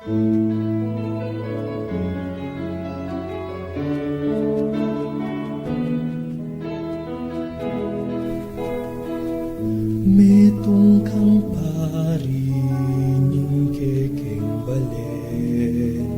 Metong kang pari ning kekeng balen.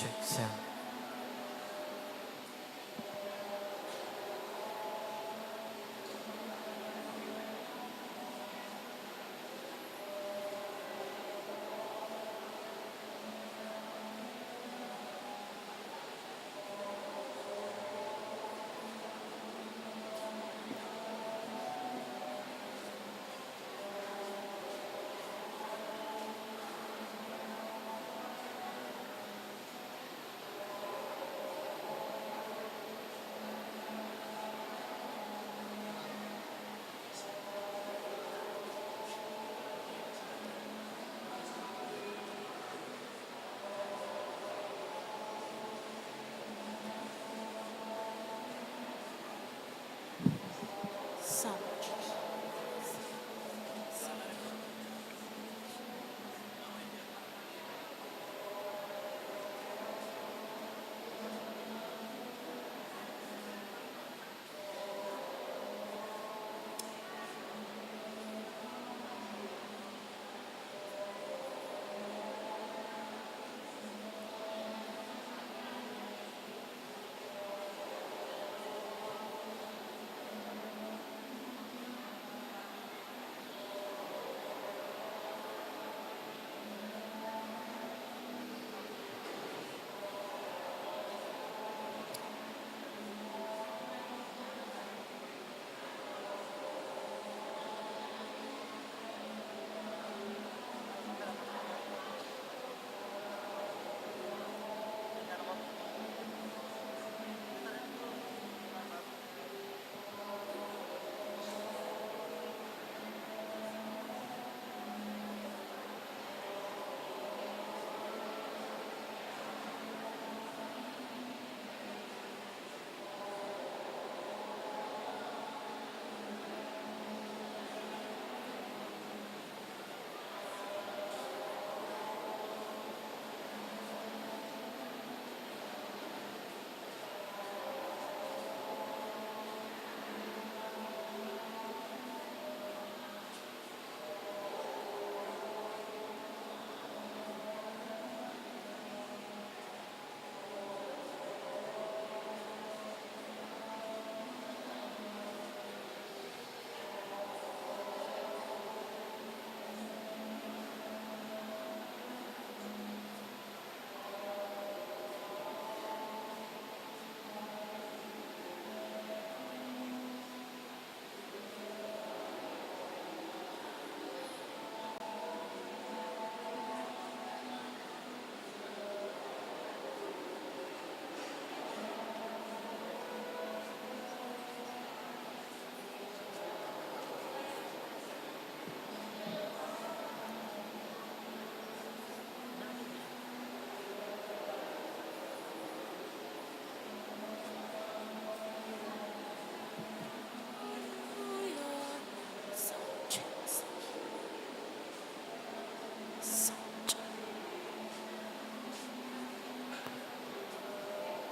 check sound.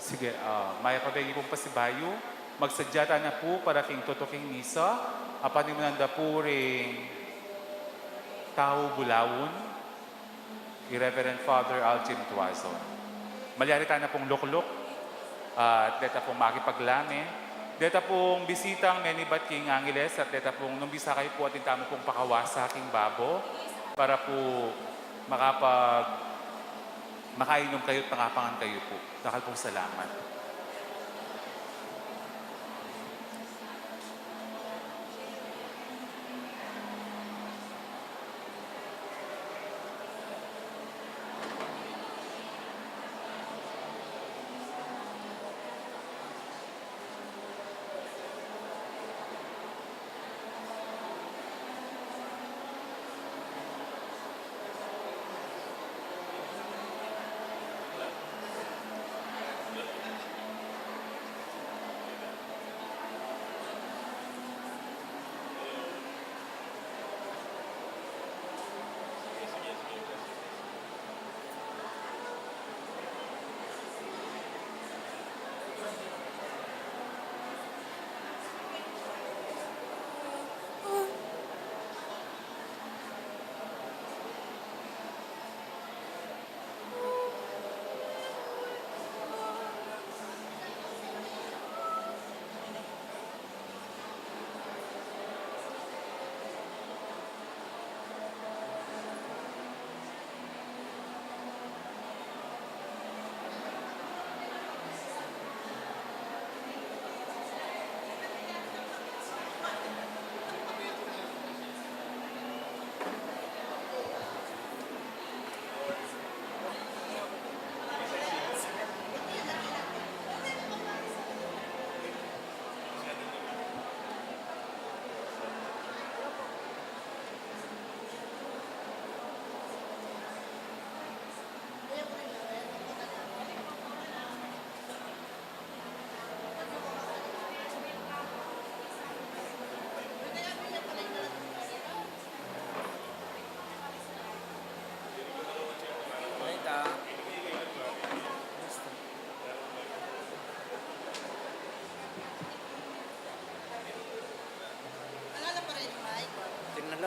Sige, maya pabegi pong pasibayo, magsadyata na po para king tutuking misa, apanin mo nanda po ring tao bulawon, Reverend Father Alcim Tuazo. Malyarita na pong lukluk, at deta pong makipaglame, deta pong bisitang menibat king Angeles, at deta pong numbisa kayo po atin tamo pong pakawasa king babo, para po makainom kayo at pangapangan kayo po. Dakal pong salamat.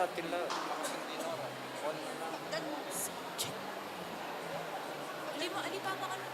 tila. Ali pa ka.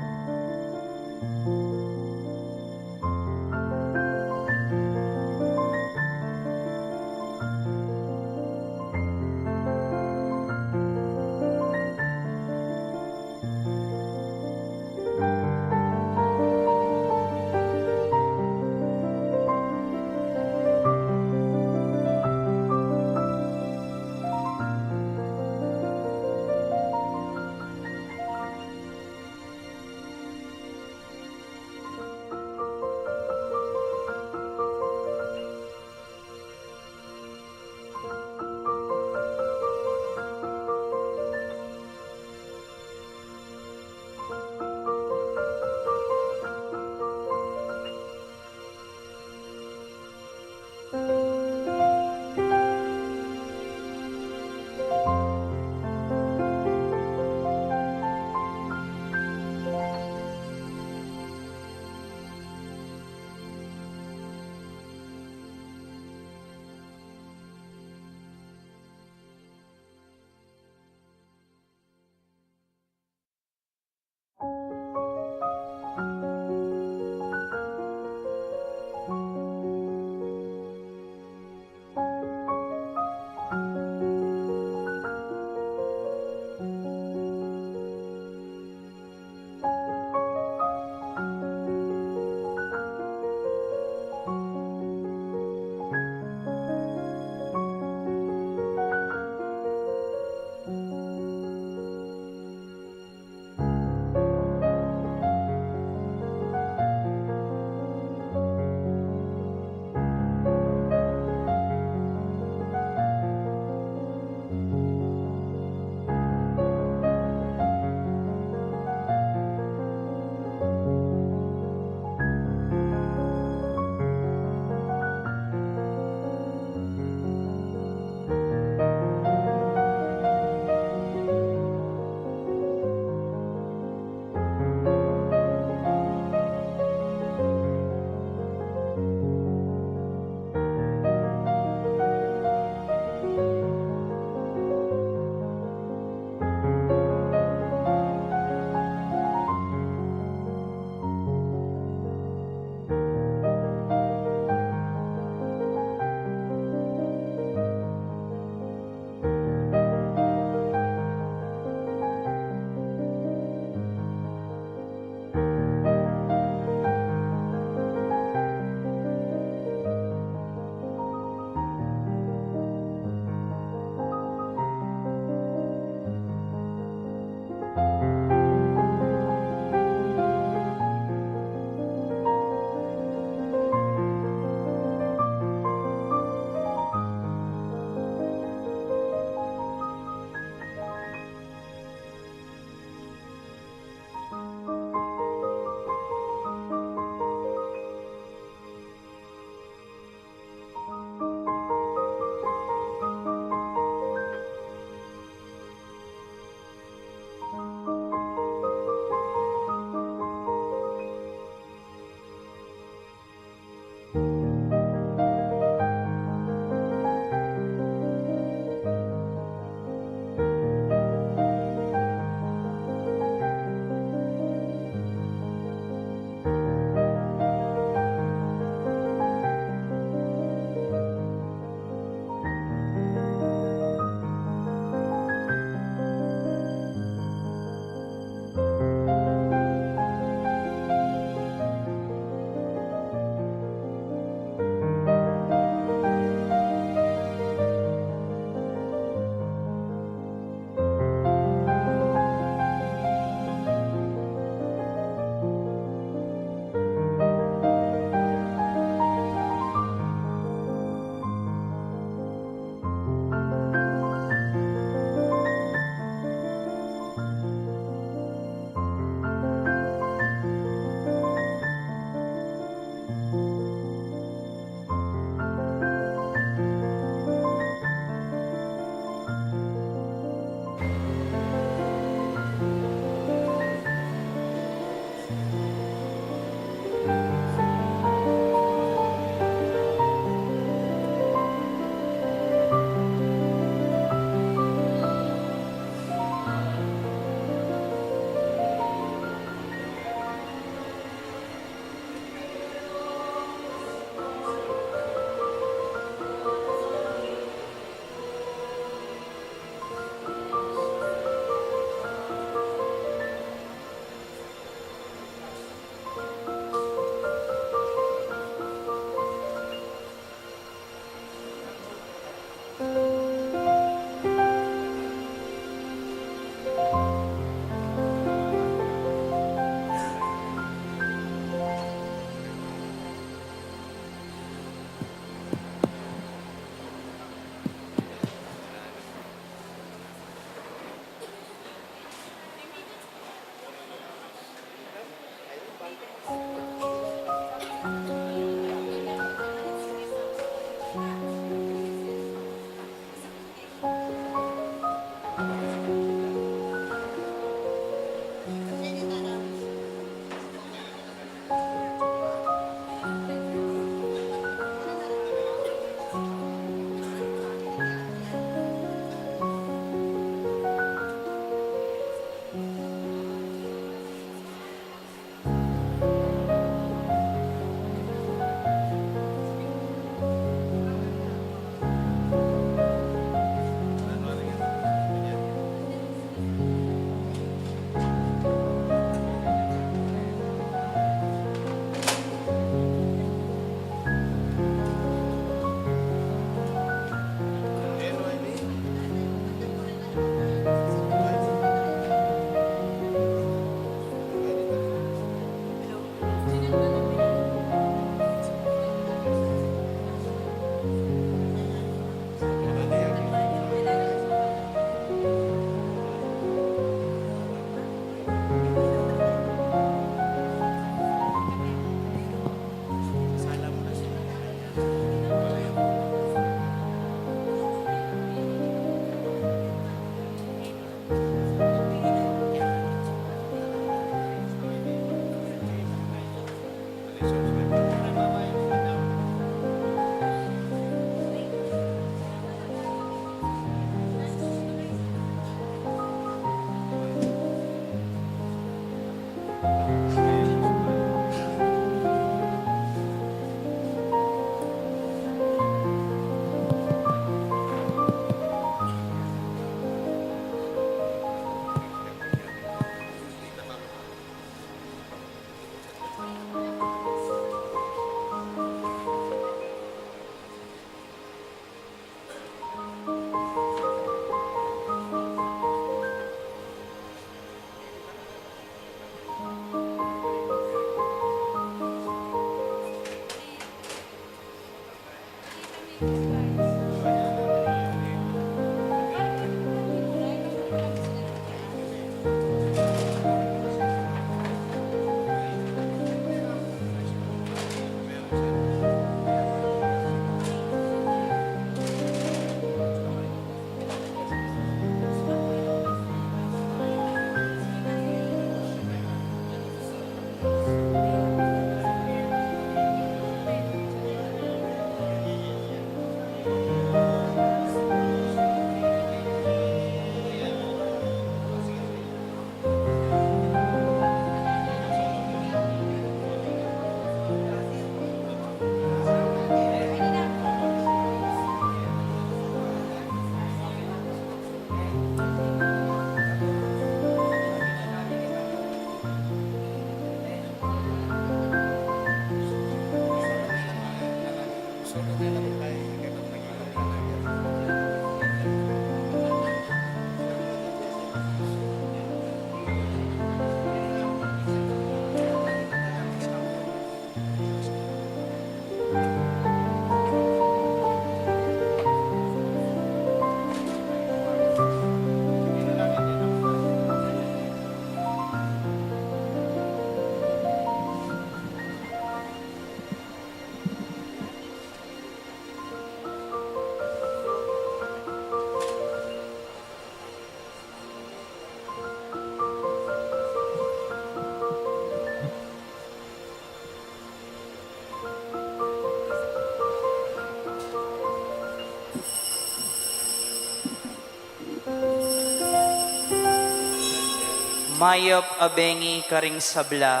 Mayop abengi karing sabla,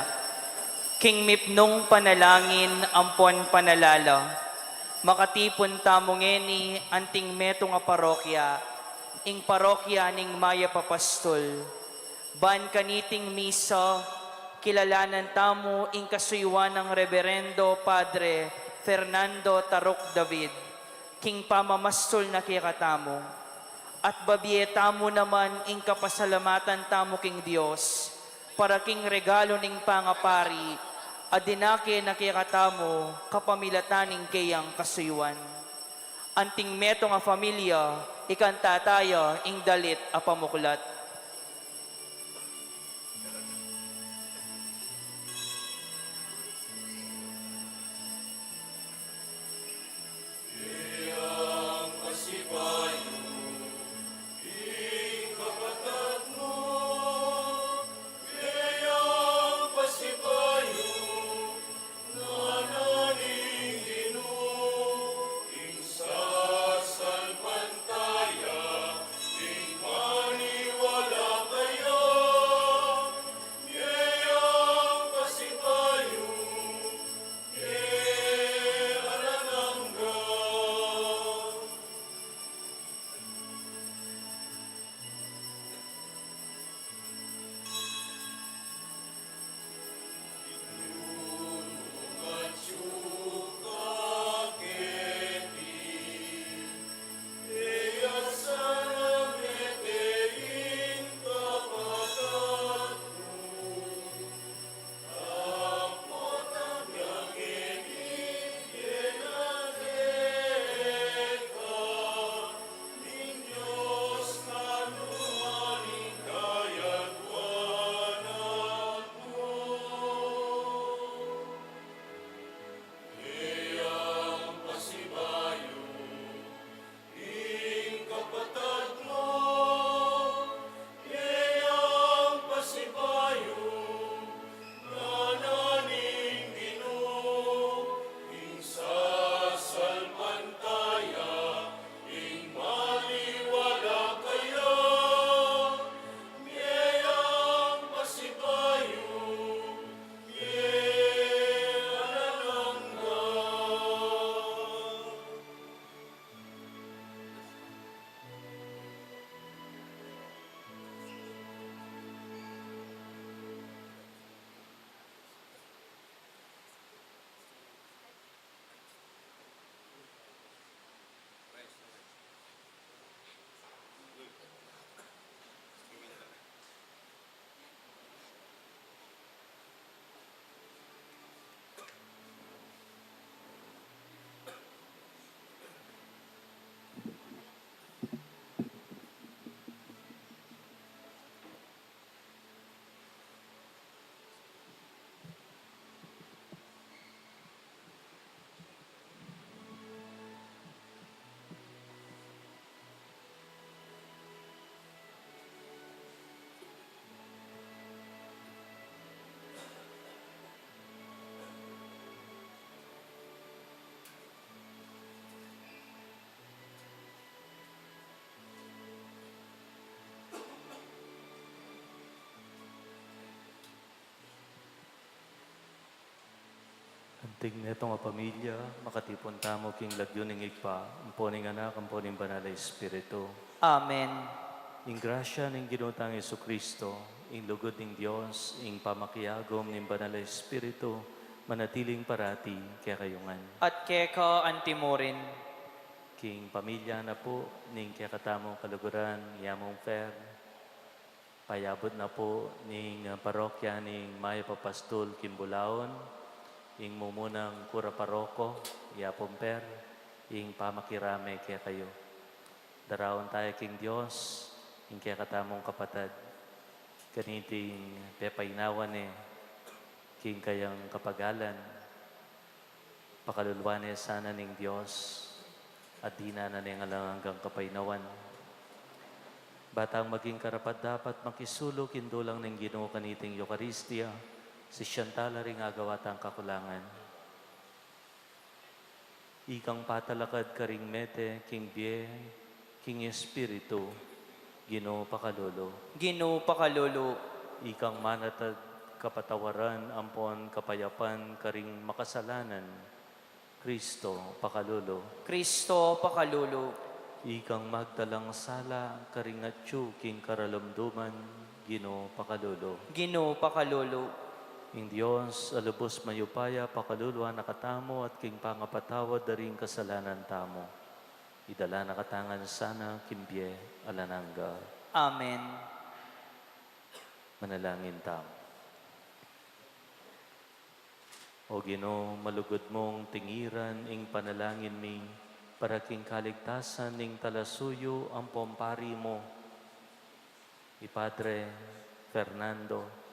king mipnong panalangin ampon panalala, makatipon tamongeni anting meto nga parokya, ing parokya ning Maya Papastol, ban kaniting misa, kilalanan tamo ing kasuywan ng Reverendo Padre Fernando Tarok David, king pamamastol na kikatamo. At babieta mo naman ing kapasalamatan tamo king Dios, para king regalo ning pangapari, adinake nakikatamo kapamilataning kayang kasuywan. Anting meto nga familia, ikanta tayo ing dalit a pamuklat. Sa salpantaya, ing maniwala Ting netong a pamilya, makatipon tamo king lagyo ning igpa, amponing anak, amponing banal na Espiritu. Amen. Ing grasya ning ginutang Kristo, ing lugod ning Dios, ing pamakiyagom ning banal na Espiritu, manatiling parati kaya kayungan. At keka antimorin. King pamilya na po, ning kaya katamong kaluguran, yamong fair, payabot na po ning parokya ning Maya Papastol Kimbulaon, ing mumunang kura paroko, yapomper, ing pamakirame kaya kayo. Darawon tayo king Diyos, ing kaya katamong kapatad, kaniting pepainawan king kayang kapagalan, pakaluluan sana ning Diyos, at di na ning alang hanggang kapainawan. Batang maging karapat dapat makisulo kindulang ning Ginoo kaniting Eucharistia, si Shantala ring agawatang kakulangan. Ikang patalakad karing mete, king bie, king Espiritu, Ginoo pakalolo. Ginoo pakalolo. Ikang manatag kapatawaran, ampon kapayapan, karing makasalanan, Kristo pakalolo. Kristo pakalolo. Ikang magdalang sala, karing atyu, king karalamduman, Ginoo pakalolo. Ginoo pakalolo. Ing Diyos, alubos mayupaya, pakaluluwa nakatamo at king pangapatawad daring kasalanan tamo. Idala nakatangan sana, kimbye, alanangga. Amen. Manalangin tamo. O Ginoo, malugod mong tingiran ing panalangin mi, para king kaligtasan ning talasuyo ang pompari mo. Ipadre Fernando,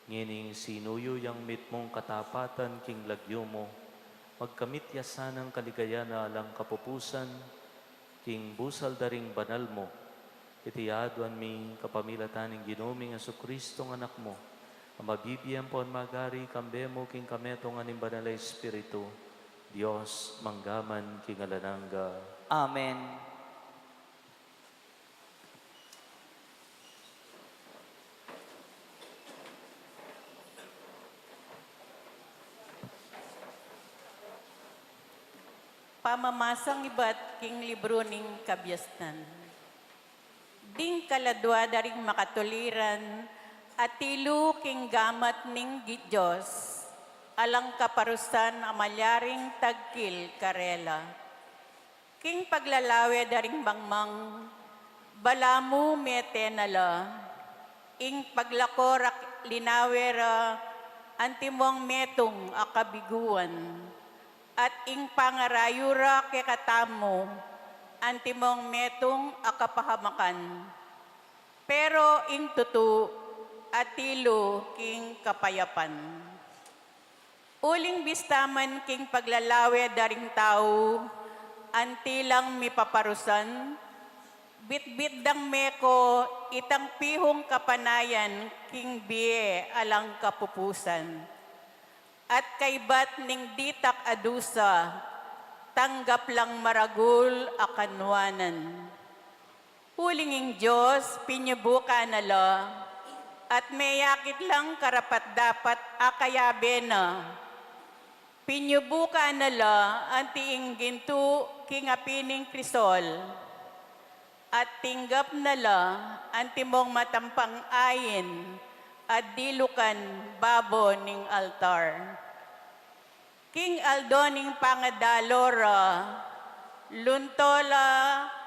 ngining sinuyo yang mit mong katapatan king lagyo mo, magkamit yasan ang kaligayan na alang kapupusan, king busal daring banal mo, itiyaduan mi kapamilatan ng Ginoming Jesucristo ng anak mo, ang mabibiyang po ang magari kambe mo king kametong aning banal na Espiritu, Diyos manggaman king alanangga. Amen. Pamamasang iba't king libro ning kabyastan. Ding kaladwa daring makatuliran, at tilo king gamat ning Diyos, alang kaparusan amalyaring tagkil karela. King paglalawe daring bangmang, balamu metenala, ing paglakorak linawera, antimong metong akabiguan, at ing pangarayura kekatamo, antimong metong akapahamakan. Pero ing tutu, atilo king kapayapan. Uling bistaman king paglalawe daring tao, antilang mipaparusan, bitbit dang meko, itang pihong kapanayan, king bie alang kapupusan. At kaybat ning ditak adusa, tanggap lang maragul akanwanan. Hulinging Diyos, pinyubuka na la, at mayakit lang karapat dapat akayabe na. Pinyubuka na la, antiing gintu kingapining krisol, at tinggap na la, antimong matampang ayin, at dilukan babo ning altar. King Aldo ning pangadalora, luntola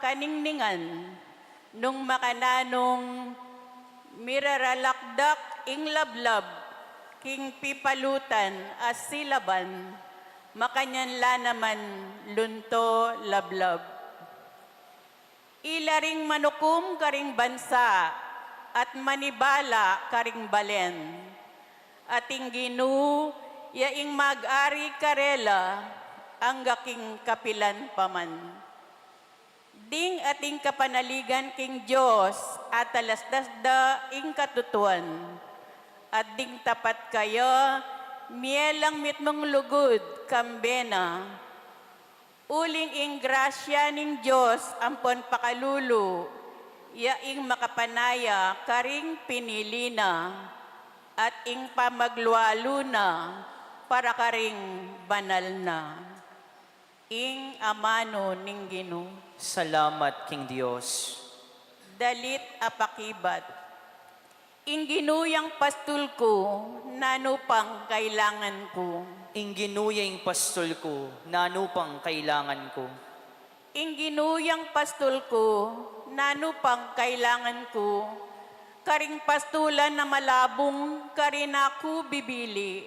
kaningningan, nung makananong miraralakdak ing lablab, king pipalutan as silaban, makanyan la naman lunto lablab. Ilaring manukum karing bansa, at manibala karing balen, ating ginu, yaing mag-ari karela, ang gaking kapilan paman. Ding ating kapanaligan king Diyos, at alasdasda ing katutuan, at ding tapat kayo, mielang mitmong lugod, kambena. Uling ing grasya ning Diyos, ampon pakalulu, yaing makapanaya, karing pinili na, at ing pamaglualo na, para karing banal na. Ing amano ning Ginoo, Salamat, King Diyos. dalit apakibat. Ing ginuyang pastol ko, nanupang kailangan ko. Ing ginuyang pastol ko, nanupang kailangan ko. Ing ginuyang pastol ko, nanupang kailangan ko. Karing pastulan na malabong, karin ako bibili.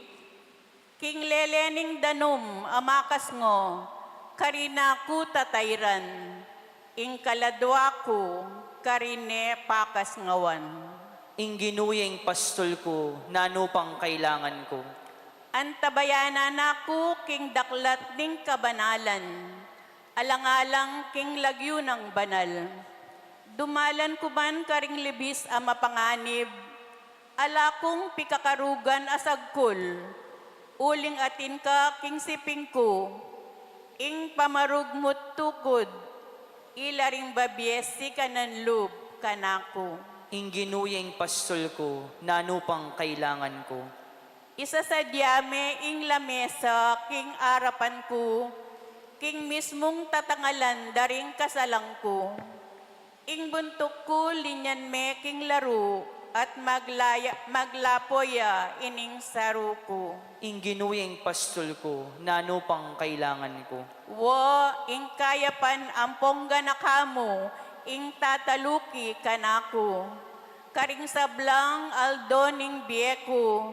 King lelening danum, amakas ngo, karina ku tatayran. Ing kaladwa ko, karine pakas ngawan. Ing ginuyang pastol ko, nanupang kailangan ko. Antabayanan ako, king daklat ning kabanalan. Alang-alang king lagyo ng banal. Dumalan ko man karing libis ang mapanganib. Ala kong pikakarugan asagkol. Uling atin ka king siping ko. Ing pamarugmut tukod. Ilaring babyesi kanan loob kanako. Ing ginuyang pastol ko, nanupang kailangan ko. Isa sa diyame ing lamesa king arapan ko. King mismong tatangalan daring kasalang ko. Ing buntok ko linyan me king laro at maglapoya ining saro ko. Ing ginuyang pastol ko, nanupang kailangan ko. Wo ing kayapan ampong ganakamo, ing tataluki kanako. Karing sablang aldoning bieko,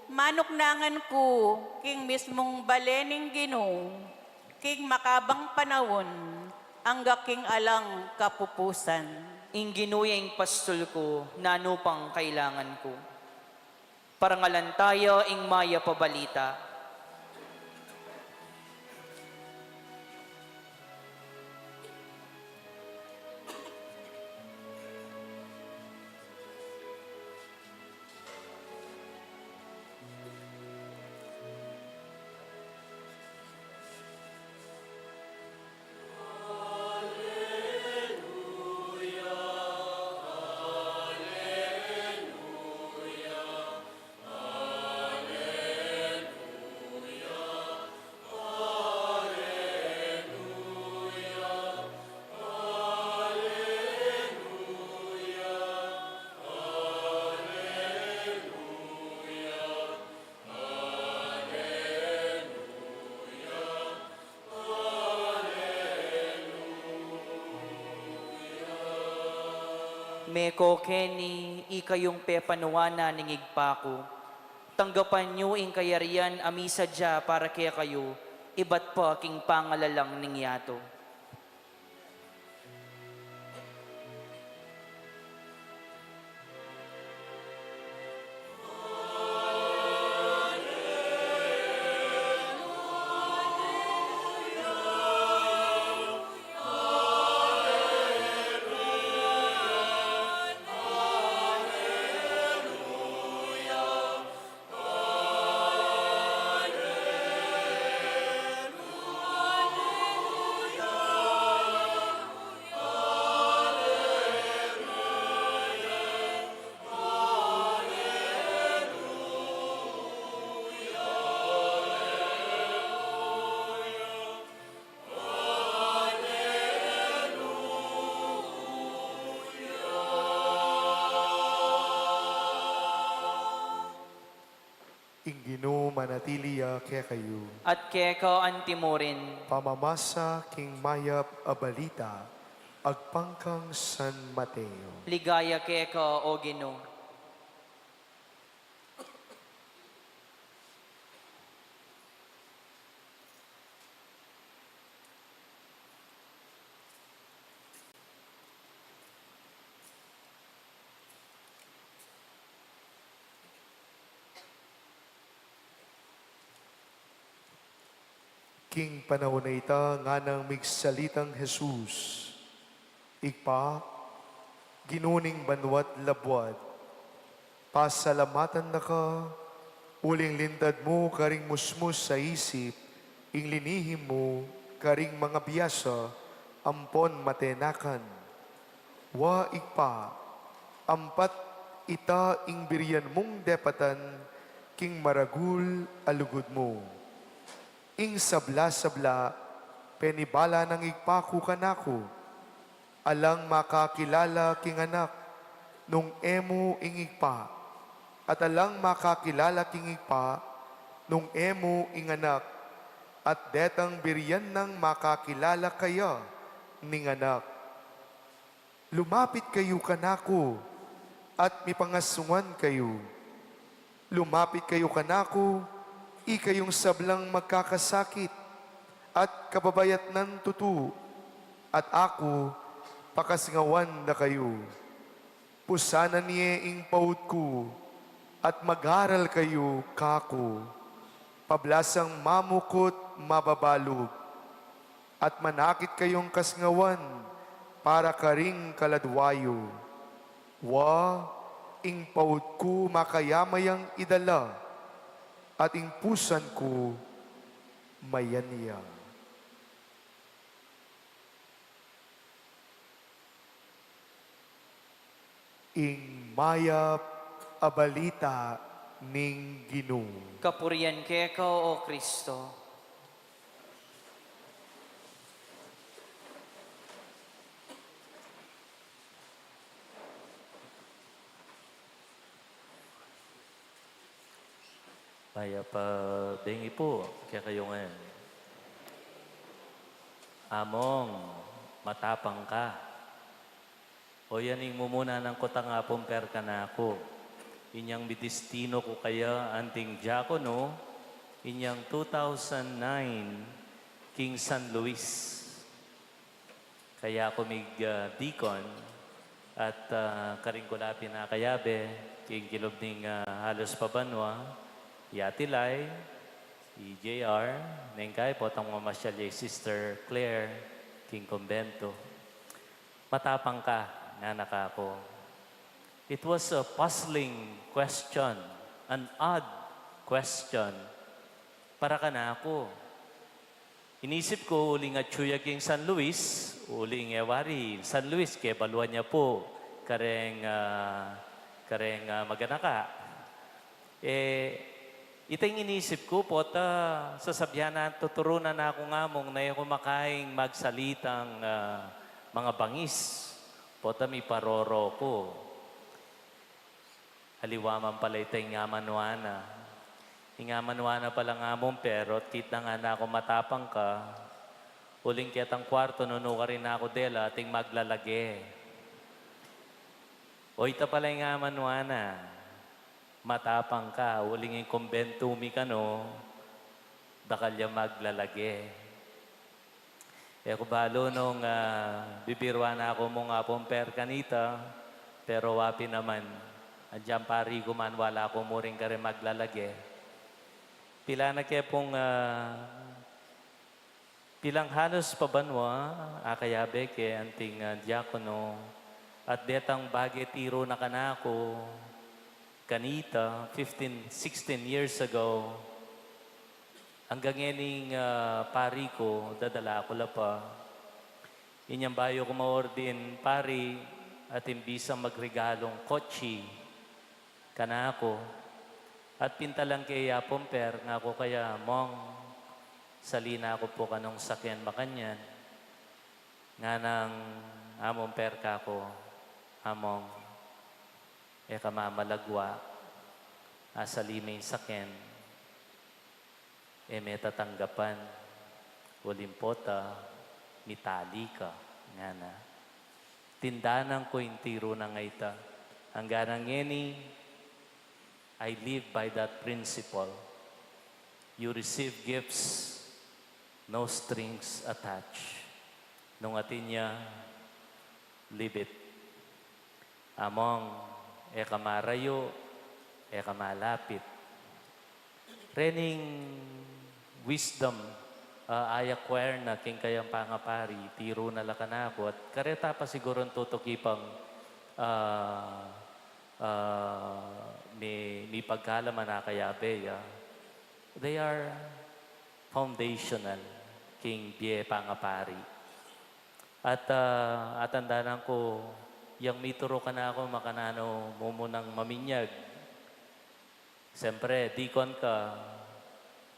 manuknangan ko, king mismong balening Ginoo, king makabang panahon, angga king alang kapupusan. Ing ginuyang pastol ko, nanupang kailangan ko. Parangalan tayo, ing maya pabalita. Meko Kenny, ikayong pepanuwana ng igpako. Tanggapan niyo ing kayarian amisa dya para kaya kayo, iba't pa king pangalalang ning yato. Ingino manatiliya kaya kayo. At keka antimorin, Pamamasa king mayap abalita, agpangkang San Mateo. ligaya keka o Ginoo. King panahon na ita nga nang migsalitang Jesus. Ikpa, ginuning banwat labwat. Pasalamatan na ka, uling lintad mo karing musmus sa isip, ing linihim mo karing mga biyasa, ampon matenakan. Wa ikpa, ampat ita ing biriyan mong depatan, king maragul alugod mo. Ing sabla-sabla, penibala ng igpaku kanako, alang makakilala king anak, nung emo ing igpa, at alang makakilala king igpa, nung emo ing anak, at detang biriyan ng makakilala kaya ning anak. Lumapit kayo kanako, at mipangasungan kayo. Lumapit kayo kanako, ikayong sablang magkakasakit, at kababayat ng tutu, at ako, pakasingawan na kayo. Pusana niya ing paud ko, at mag-aral kayo kako. Pablasang mamukot mababalog, at manakit kayong kasngawan, para karing kaladwayo. Wa, ing paud ko makayamayang idala, at ing pusan ko mayaniya. Ing mayap abalita ning Ginoo. Kapurian keko, O Kristo. Kaya pa bengi po, kaya kayo ngayon. Among, matapang ka. O yaning mumuna ng kotang apong perka na ako. Inyang bidistino ko kaya anting diakono, inyang 2009 King San Luis. Kaya ako mig deacon at karing kulapi na kayabe, king kilob ning halos pabanwa, Yatilay, EJR, nengkay potang mamasyal Sister Claire, King Convento. Matapang ka, nanak ako. It was a puzzling question, an odd question. Para ka na ako. Inisip ko, uling at chuyaging San Luis, uling ewari, San Luis, kaya baluan niya po, kareng maganaka. Itang inisip ko po, sasabihan na tuturunan na ako ngamong na yung kumakaing magsalitang mga bangis. Pota may paroro ko. Haliwaman pala itay ngamanwana. Ngamanwana pala ngamong pero kita nga na ako matapang ka. Uling kitang kwarto, nuno ka rin ako dela, ating maglalagi. O ita pala yung ngamanwana. Matapang ka, uling yung kumbentumi ka no, dakalya maglalagi. Ko balo nung bibirwa na ako mong apong per kanita, pero wapi naman, andyan pari kuman wala ako mo rin ka rin maglalagi. Pila na kaya pong, pilang halos pabanwa, akayabe ke anting diakono, at detang bagetiro na kanako, kanita, 16 years ago, hanggang yaning pari ko, dadala ko la pa. Inyang bayo ko maordin pari at imbisang magregalong kotsi kanako. At pintalang kay Pomper, nga ko kaya mong salina ko po kanong sakyan makanyan. Nga nang among per ka ko, among kamamalagwa, asalimay saken, may tatanggapan, ulimpota, mitalika, nga na. Tindanan ko yung tiro na ngaita. Hanggang ngeni, I live by that principle. You receive gifts, no strings attached. Nung atin niya, live it. Among kamarayo, kamalapit. Rening wisdom, ay acquire na king kayang pangapari, tiro na lakan ako, at kareta pa siguro tutukipang may pagkalaman na kayabe. They are foundational, king biye pangapari. At atandanan ko, yang mituro ka na ako makanano mumunang maminyag. Siyempre, deacon ka,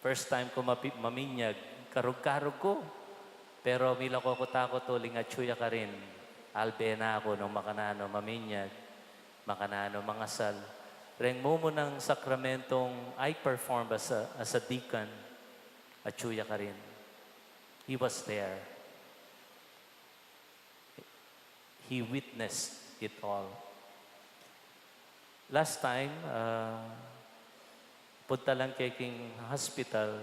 first time ko maminyag, karug-karug ko. Pero mila ko takot tuling at suya ka rin. Albe na ako nung makanano maminyag, makanano mangasal. Reng mo ng sakramentong I performed as a deacon at suya ka rin. He was there. He witnessed it all. Last time, punta lang kay King Hospital.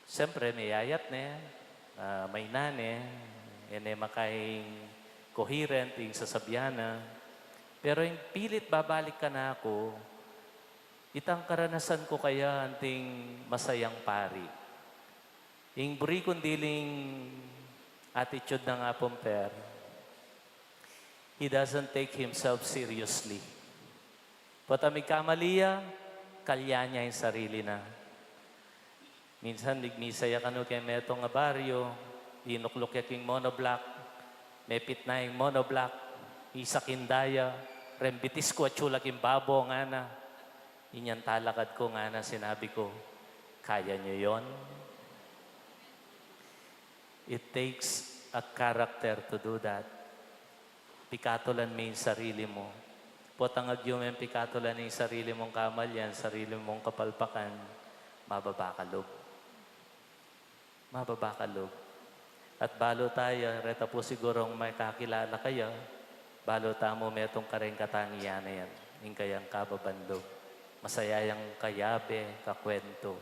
Siyempre, may ayat na may nane, ene makaing coherent, yung sasabyana. Pero yung pilit babalik ka na ako, itang karanasan ko kaya anting masayang pari. Yung buri kundiling attitude ng Apong Per, he doesn't take himself seriously. Patamig kamaliya, kalya niya yung sarili na. Minsan, nigmisaya ka no kay metong nga baryo, inuklok ya king monoblock, mepit na yung monoblock, isakindaya, rembitis ko at chula king babo nga na. Inyan talakad ko nga na, sinabi ko, kaya niyo yon? It takes a character to do that. Pikatolan mo yung sarili mo. Potangag yung pikatolan yung sarili mong kamalyan, sarili mong kapalpakan, mababakalog. Mababakalog. At balo tayo, reta po sigurong may kakilala kayo, balo tamo metong kareng katangiyan na yan, yung kayang kababandog. Masaya yung kayabe, kakwento.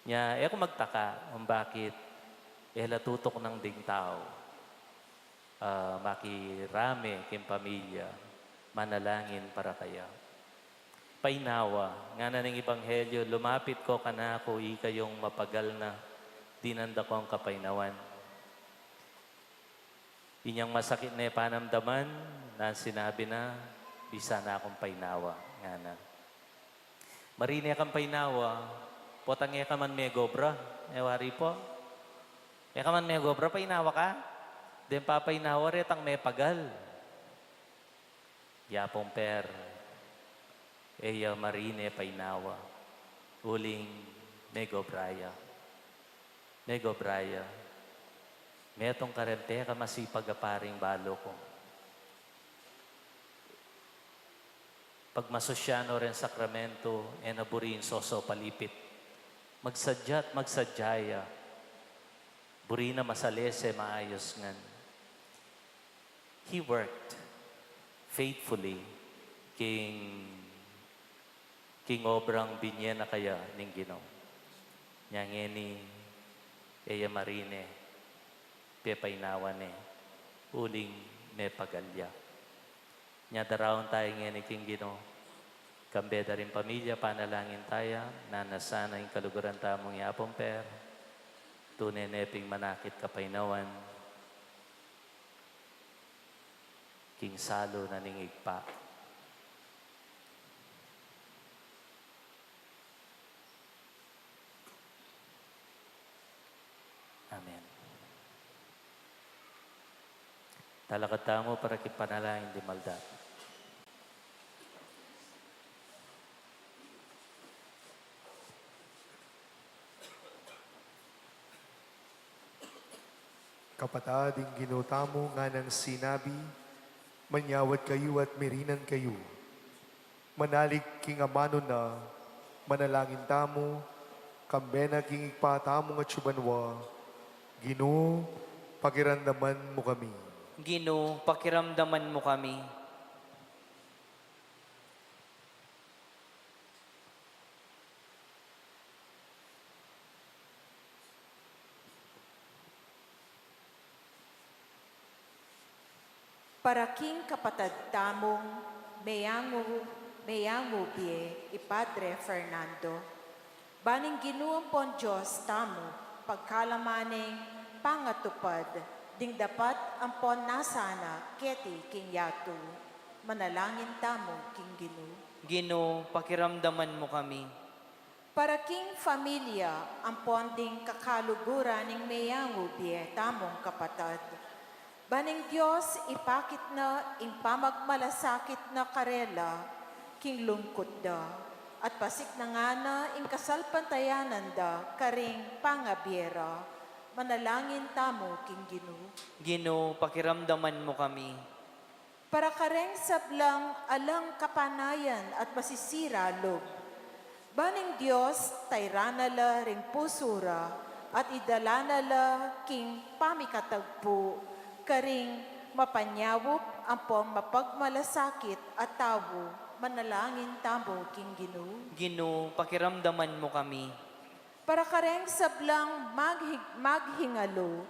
Nya, kung magtaka, bakit latutok ng ding tao, makirami king pamilya, manalangin para kaya. Painawa, nga na ng Ebanghelyo, lumapit ko kana ako, ikayong mapagal na, dinanda ko ang kapainawan. Inyang masakit na panamdaman, na sinabi na, bisa na akong painawa. Nga na. Marini kang painawa, potang ka man may gobra, ewari po. Ka man may gobra, painawa ka. Den papainawa retang may pagal. Yapong Per, eya marine painawa. Uling mego braya. Mego braya. Metong karente ka masipag aparing balo ko. Pag masosyano rin sakramento, naburin soso palipit. Magsadya at magsadyaya. Buri na masalese, maayos ngan. He worked faithfully king obrang binye na kaya ning Ginoo. Nyangeni eya marine pepainawan uling me pagalya. Nya darawon tayo ngeni king Ginoo. Kambeda rin pamilya, panalangin tayo, nanasana yung kaluguran tamong yapong Per. Tunay neping manakit kapainawan. King salo na ningigpa. Amen. Talakad tamo para kipanalangin di maldat. Kapatading ginutamo nga ng sinabi, manyawad kayo at mirinan kayo. Manalig king amano na, manalangin tamo, kambena king igpatamo nga tsubanwa, Ginoo, pakiramdaman mo kami. Ginoo, pakiramdaman mo kami. Para king kapatad tamong mayango bie ipadre Fernando. Baning ginuong pon Diyos tamo pagkalamaning pangatupad ding dapat ampon nasana keti king yatu. Manalangin tamo king Ginoo. Ginoo, pakiramdaman mo kami. Para king familia ampon ding kakaluguran ning mayango bie tamong kapatad. Baning Diyos ipakit na ing pamagmalasakit na karela, king lungkot da, at pasik na nga na ing kasalpantayanan da, karing pangabiera, manalangin tamo king Ginoo. Ginoo, pakiramdaman mo kami. Para kareng sablang alang kapanayan at masisira lob. Baning Diyos, tayranala ring pusura, at idalanala king pamikatagpo, karing mapanyawop ang mapagmalasakit at tawo, manalangin tamo king Ginoo. Ginoo, pakiramdaman mo kami. Para kareng sablang maghingalo,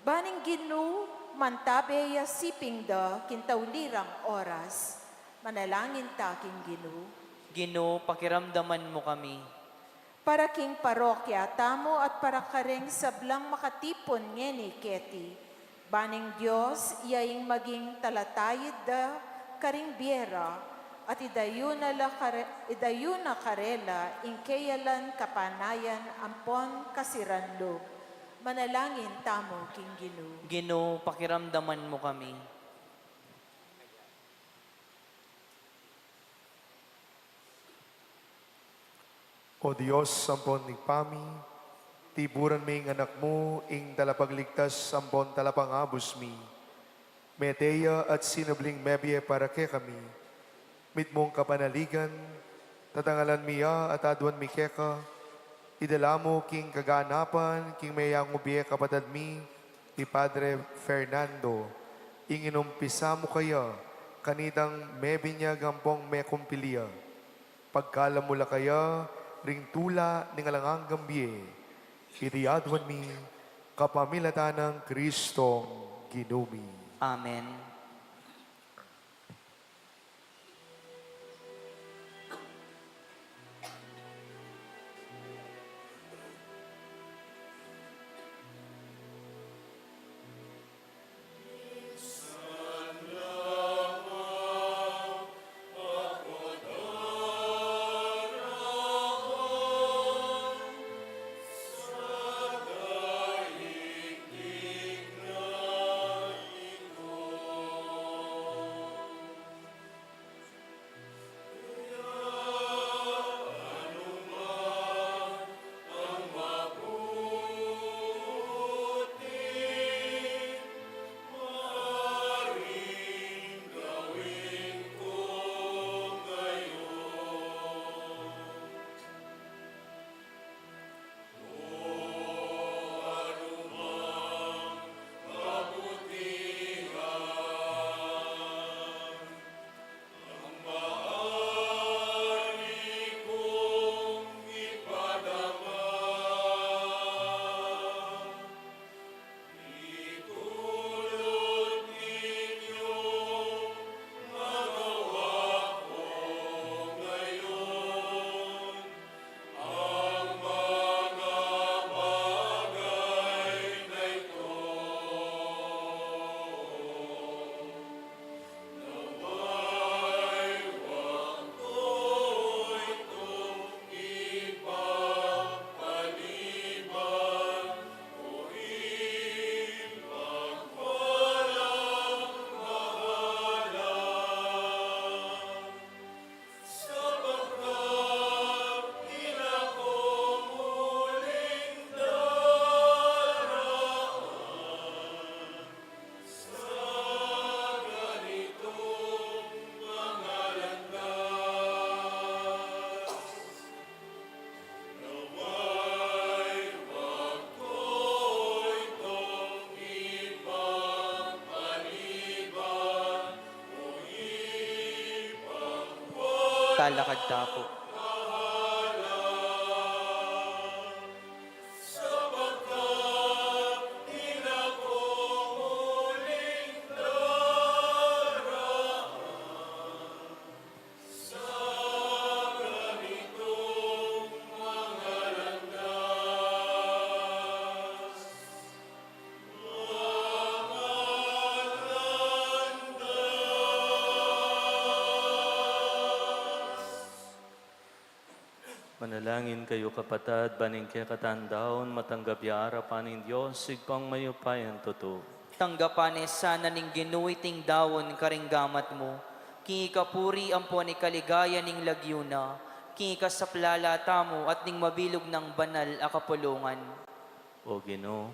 baning Ginoo, mantabeya siping da kintawlirang oras, manalangin ta king Ginoo. Ginoo, pakiramdaman mo kami. Para king parokya tamo at para kareng sablang makatipon ngeni keti, baning Diyos iyaing maging talatayid da karing biera, at idayuna karela ingkeyalan kapanayan ampon kasiranlo. Manalangin tamo king Ginoo. Ginoo, pakiramdaman mo kami. O Diyos, sampon ni Pami, tiburan mi ang anak mo, ing talapagligtas sampon talapangabos mi. Meteya at sinubling mebye para ke kami. Mit mong kapanaligan, tatangalan miya at aduan mi keka, idala mo king kaganapan, king mayang ubye kapatad mi, ni Padre Fernando. Ing inumpisa mo kaya, kanitang mebi niya gampong me kumpilia. Pagkala mula kaya, ring tula ng alangang gambye, iriadwan mi, kapamilata ng Kristong Ginumi. Amen. Talakad tapo. Manalangin kayo kapatad, baning kaya katandaon, matanggap yara paning Diyos, sigpang mayupayan totoo. Tanggapan sana ning ginuiting dawon karing gamat mo, King ikapuri ampon ikaligaya ning lagyuna. King ikasaplala tamo at ning mabilog ng banal akapulungan. O Ginoo,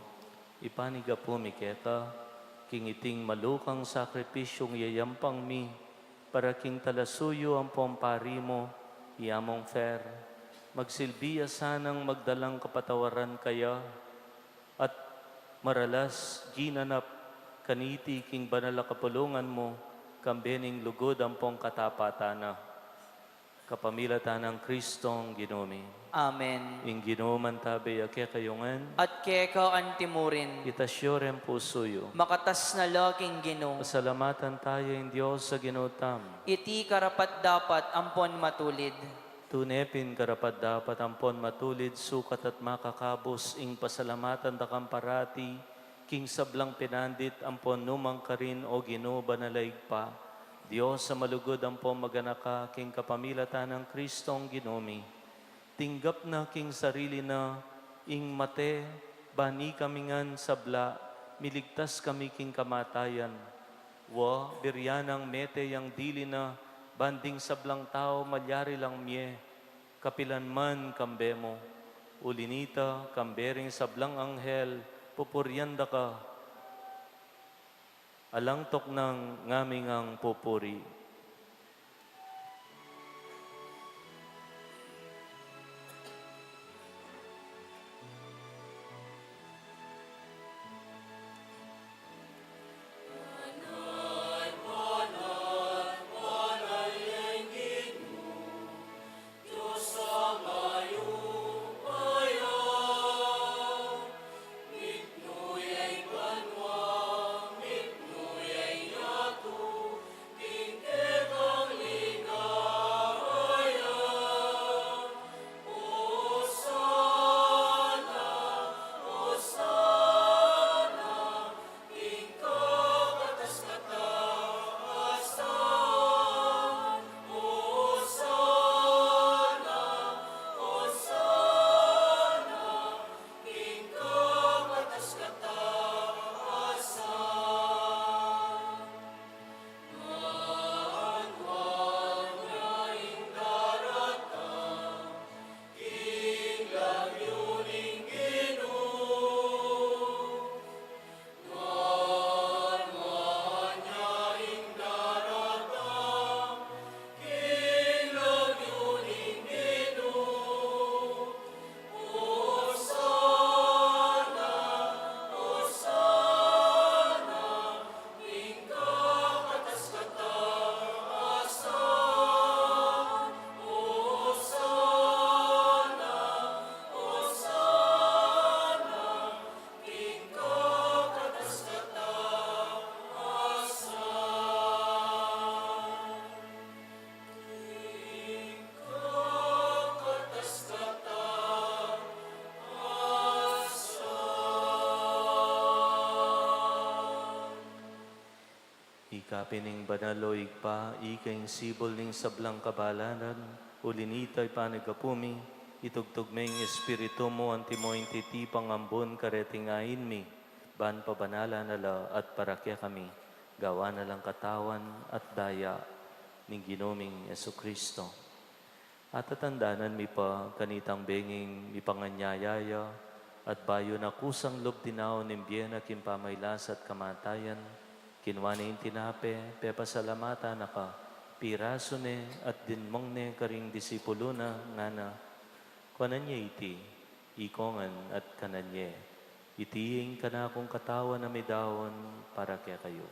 ipaniga po mi keta, king iting malukang sakripisyong yayampang mi, para king talasuyo ang pompari mo, iyamong fair, magsilbiya sanang magdalang kapatawaran kaya, at maralas ginanap kaniti king banal kapulungan mo, kambening lugod ang pong katapatana. Kapamilatan ng Kristong Ginoomi. Amen. Ing Ginooman tabi ake kayungan, At keka antimurin, itasyoren pusoyo. makatas na laking Ginoo. Pasalamatan tayo in Diyos sa ginutam. Iti karapat dapat ampon matulid. Tunepin karapat dapat ampon matulid, sukat at makakabos, ing pasalamatan da kamparati, king sablang pinandit ampon numang karin o Ginoo banalaig pa. Diyos sa malugod ampon maganaka, king kapamilatan ng Kristong Ginoomi. Tinggap na king sarili na, ing mate, bani kamingan sabla, miligtas kami king kamatayan. Wa, biryanang mete yang dili na, banding sablang tao, malyari lang mye, kapilan man kambemo. Ulinita, kambering sablang anghel, pupuryanda ka, alangtok ng ngaming ang pupuri. Ikapining banaloig pa, ikaing sibol ning sablang kabalanan, ulinitay panagapumi, itugtugmeng espiritu mo, antimoing titi pangambon karetingain mi, ban pabanala nala at parakya kami, gawa na lang katawan at daya ning ginoming Yesu Kristo. At tatandanan mi pa kanitang benging mi panganyayaya, at bayo na kusang lobdinaw nimbiyena kimpamaylas at kamatayan, kinwaning tinape, pepasalamata naka, piraso ne at dinmong ne karing disipulo na ngana, kananya iti, ikongan at kananya, itiing kanakong katawan na may dawon para kaya kayo.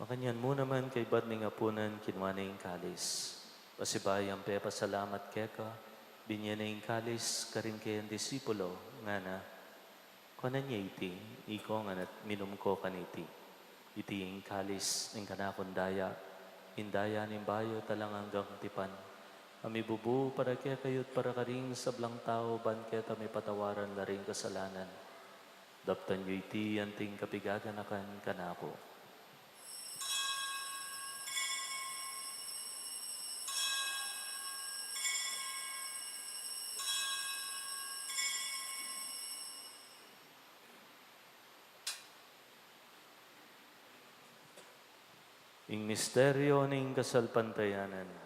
Makanyan mo naman kay Badning Apunan, kinwaning kalis. Pasibayang pepa salamat keka, binyaning kalis, karing kayang disipulo, nga na, kanan niya iti, ikongan at minum ko kaniti. Iti kalis, ng kanakon daya, indaya ning bayo talang hanggang tipan. Ami bubu para kaya kayo't para karing sablang tao, ban kaya may patawaran na rin kasalanan. Daptan yu iti, anting kapigaganakan kanako. Ing misteryo ning kasalpantayanan.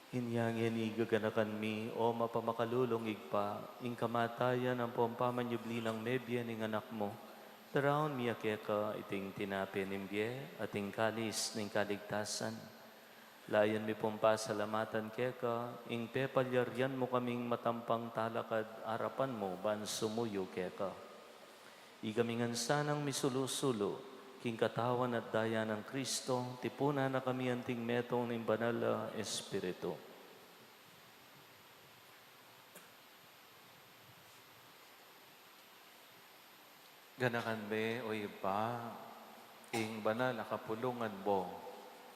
Hinyangin igaganakan mi o mapamakalulong igpa, ing kamatayan ang pompamanyubli ng mebye ning anak mo. Taraon mi akeka iting tinapi nimbye ating kalis ning kaligtasan. Layan mi salamatan keka, ing pepalyaryan mo kaming matampang talakad arapan mo ban sumuyo keka. Igamingan sanang misulusulo, king katawan at daya ng Kristo, tipuna na kami anting metong ng banal na Espiritu. Ganakan me o iba, ing banal akapulungan mo,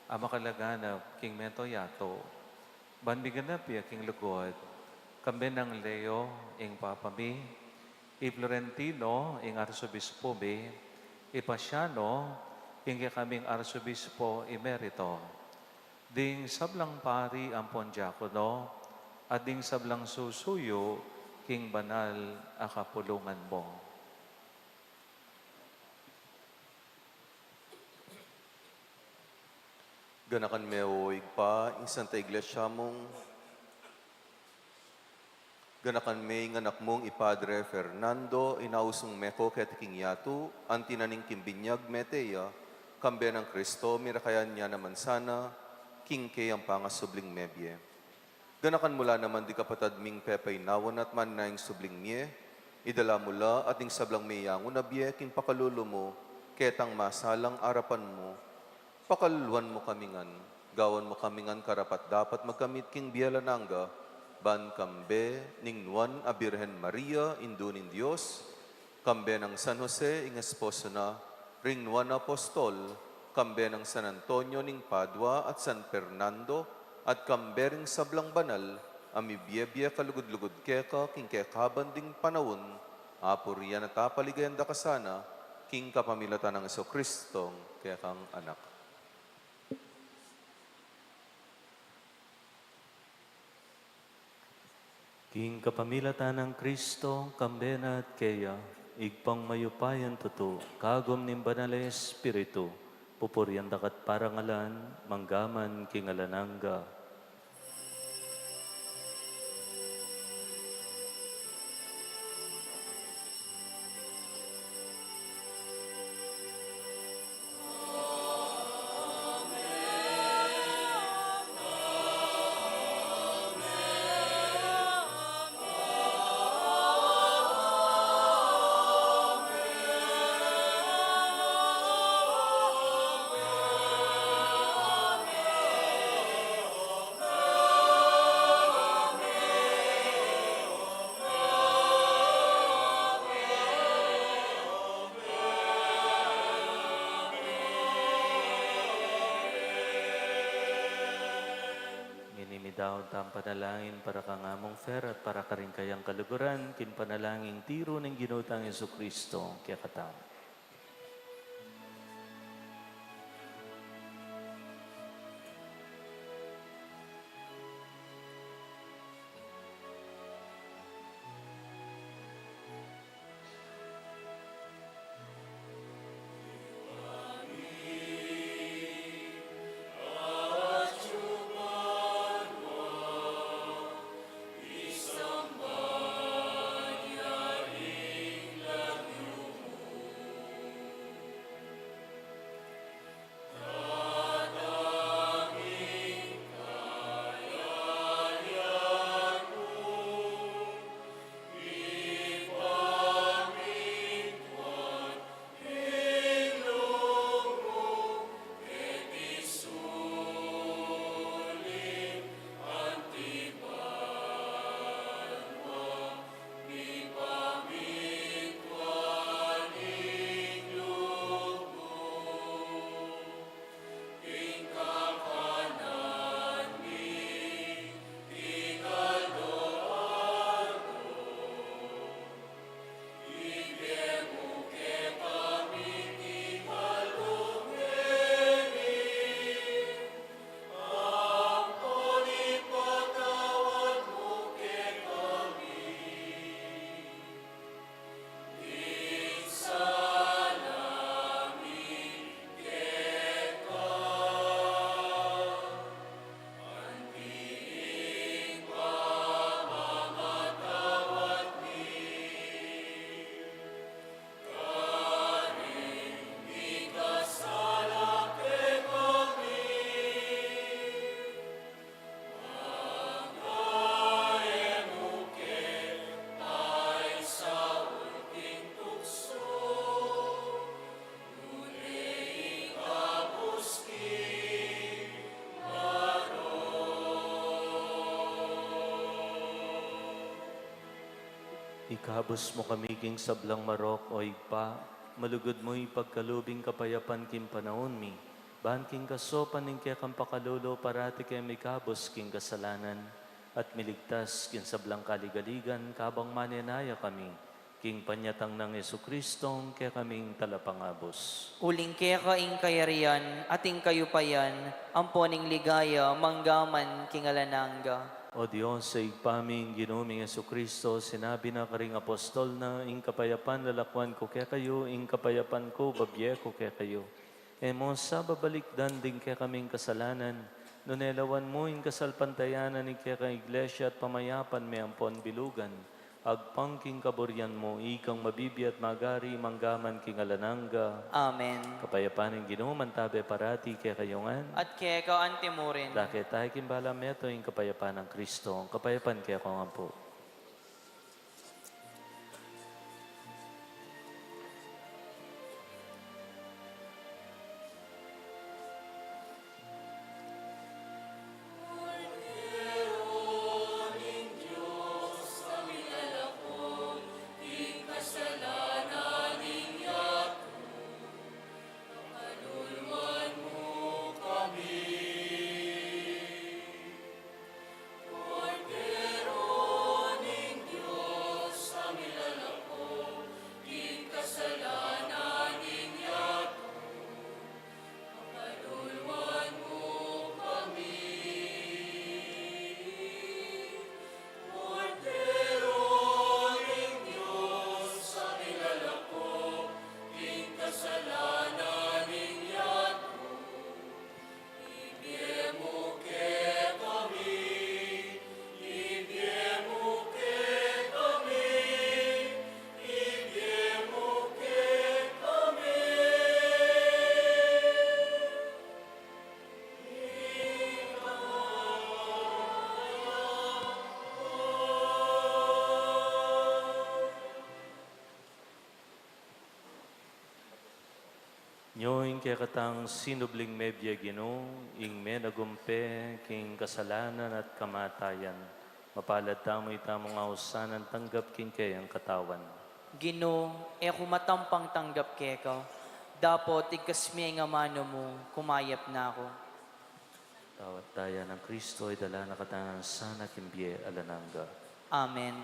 amakalaganap king meto yato, banbiganap ya king lugod, kambe ng Leo, ing papami, i Florentino, ing arsobispo me, Ipasiano, ing kaming arsobispo emerito, ding sablang pari ang pondiakono, at ding sablang susuyo, king banal akapulungan mo. Ganakan meo igpa, ing Santa Iglesia mong, ganakan may nganak mong ipadre Fernando, inausong meko ketiking yatu, antinaning kimbinyag meteya, kambe ng Kristo, mirakayan niya naman sana, king kay ang pangasubling mebye. Ganakan mula naman di kapatad ming pepay nawan at man na subling mie, idala mula at ing sablang mayangon na biye, king pakalulo mo, ketang masalang arapan mo, pakaluan mo kamingan, gawan mo kamingan karapat dapat magkamit king biyalananga, ban kambe ning Nuan a Birhen Maria, indunin Diyos, kambe ng San Jose, ing esposo na, ring Nuan Apostol, kambe ng San Antonio ning Padua at San Fernando, at kambe ring sablang banal, amibiyebye kalugod-lugod keka, king kekaban ding panawon, apurian at apaligayan da kasana, king kapamilatan ng Jesucristong kekang anak. King kapamilatan ng Kristo, kambena at keya, igpang mayupayan tuto, kagom ning banal na Espiritu, pupurian dakat parangalan, manggaman king alananga. Daw tam panalangin para kangamong fer at para karing kayang kaluguran, kin panalangin tiro ng ginutang Jesucristo kaya katao. Ikabos mo kami king sablang marok o igpa, malugod mo ipagkalubing kapayapan king panahon mi. Bahan king kasopan ning kaya kang pakalulo parati kaya may kabos king kasalanan at miligtas king sablang kaligaligan kabang manenaya kami. King panyatang ng Jesucristong kaya kaming talapangabos. Uling kaya kaing kayarian, ating kayo payan, amponing ligaya, manggaman king alananga. O Diyos, sa igpaming ginuming Jesucristo, sinabi na karing apostol na ing kapayapan lalakwan ko kaya kayo, ing kapayapan ko babye ko kaya kayo. Emo sa babalikdan din kaya kaming kasalanan, nunelawan mo ing kasalpantayanan ing kaya kang iglesia at pamayapan may ampon bilugan. Agpangking kaboryan mo, ikang mabibi at magari, manggaman king alananga. Amen. Kapayapaan ng Ginoo, mantabe parati kaya kayongan. At kaya ka antimurin. Lakit tayo kimbala meto yung kapayapaan ng Kristo. Ang kapayapaan kaya ko nga po. Nyoing kaya katang sinubling medya Ginoo, ing menagumpe, king kasalanan at kamatayan. Mapalad tamo'y tamong ausanan, tanggap king kayang katawan. Gino, ako matampang tanggap keka. Dapat ikasmi nga mano mo, kumayap na ako. Tawat daya ng Kristo ay dala na katangan sana kimbiye alananga. Amen.